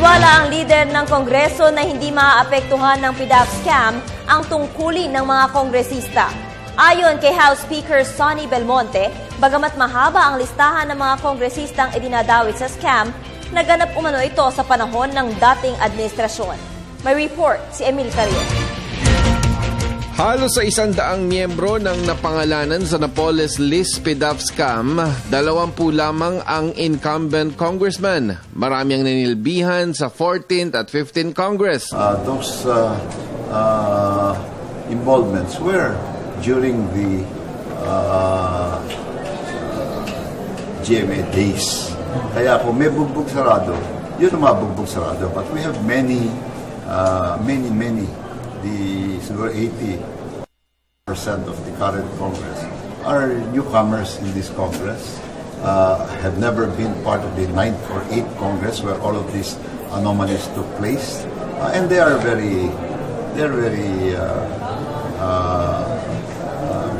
Naniniwala ang lider ng Kongreso na hindi maaapektuhan ng PDAF scam ang tungkulin ng mga kongresista. Ayon kay House Speaker Sonny Belmonte, bagamat mahaba ang listahan ng mga kongresistang idinadawit sa scam, naganap umano ito sa panahon ng dating administrasyon. May report si Emil Carrion. Halos sa 100 miyembro ng napangalanan sa Napoles List PDAF scam, 20 lamang ang incumbent congressman. Marami ang nanilbihan sa 14th at 15th Congress. Those involvements were during the GMA days. Kaya kung may bugbog sarado, yun ang mga bugbog sarado. But we have many, siguro 80% of the current Congress are newcomers in this Congress, have never been part of the 9th or 8th Congress where all of these anomalies took place, and they are very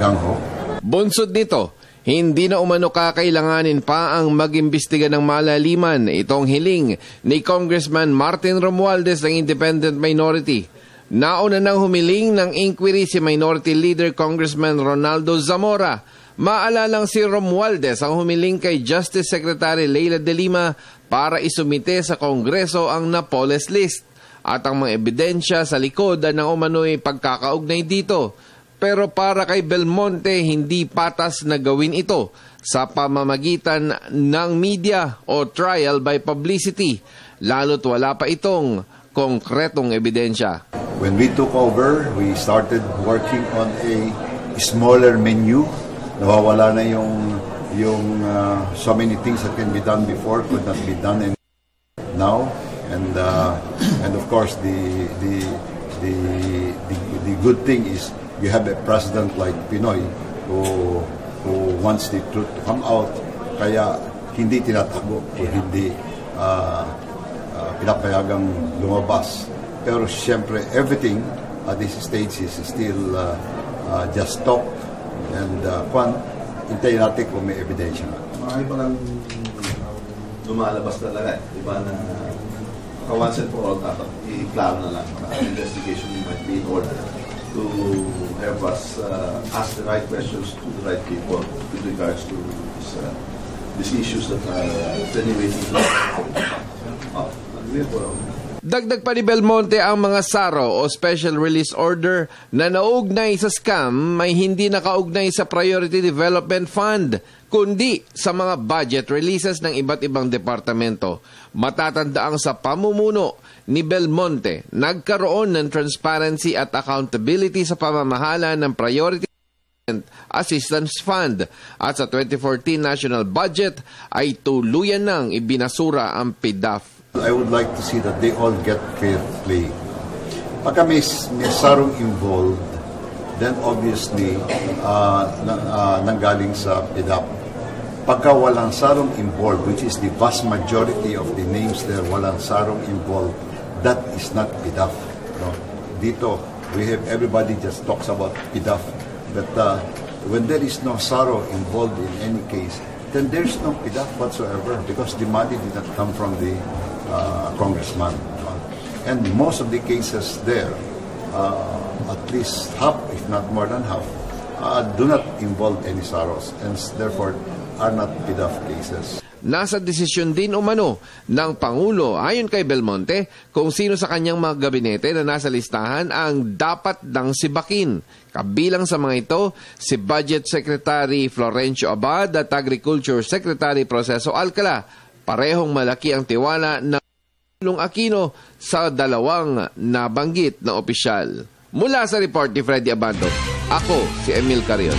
gung-ho. Bunsod nito, hindi na umano kakailanganin pa ang mag-imbestiga ng malaliman. Itong hiling ni Congressman Martin Romualdez ng Independent Minority. Nauna nang humiling ng inquiry si Minority Leader Congressman Ronaldo Zamora. Maalalang si Romualdez ang humiling kay Justice Secretary Leila de Lima para isumite sa Kongreso ang Napoles List at ang mga ebidensya sa likod ng umano'y pagkakaugnay dito. Pero para kay Belmonte, hindi patas na gawin ito sa pamamagitan ng media o trial by publicity, lalo't wala pa itong konkretong ebidensya. When we took over, we started working on a smaller menu. Nawawala na yung so many things that can be done before could not be done now, and of course the good thing is you have a president like Pinoy who wants the truth to come out, kaya hindi tinatago o hindi pinapayagang lumabas. Pero siyempre, everything at this stage is still just talk, and hintayin natin kung may ebidensya na. Marami pa kang lumalabas talaga, di ba, na once and for all, dapat i-klaro na lang investigation might be in order to help us ask the right questions to the right people with regards to these issues that are attenuating. Dagdag pa ni Belmonte, ang mga SARO o Special Release Order na nauugnay sa scam may hindi nakaugnay sa Priority Development Fund, kundi sa mga budget releases ng iba't ibang departamento. Matatandaang sa pamumuno ni Belmonte, nagkaroon ng transparency at accountability sa pamamahala ng Priority Assistance Fund, at sa 2014 national budget ay tuluyan nang ibinasura ang PDAF. I would like to see that they all get fair play. Pagka may sarong involved, then obviously nanggaling sa PDAP. Pagka walang sarong involved, which is the vast majority of the names there, walang sarong involved, that is not PDAP. No? Dito, we have everybody just talks about PDAP. But when there is no SARO involved in any case, then there's no PDAP whatsoever, because the money did not come from the congressman. And most of the cases there, at least half, if not more than half, do not involve any SAROs, and therefore are not PDAP cases. Nasa desisyon din umano ng Pangulo, ayon kay Belmonte, kung sino sa kanyang mga gabinete na nasa listahan ang dapat nang sibakin. Kabilang sa mga ito, si Budget Secretary Florencio Abad at Agriculture Secretary Proceso Alcala. Parehong malaki ang tiwala ng Pangulong Aquino sa dalawang nabanggit na opisyal. Mula sa report ni Freddy Abando, ako si Emil Carrion.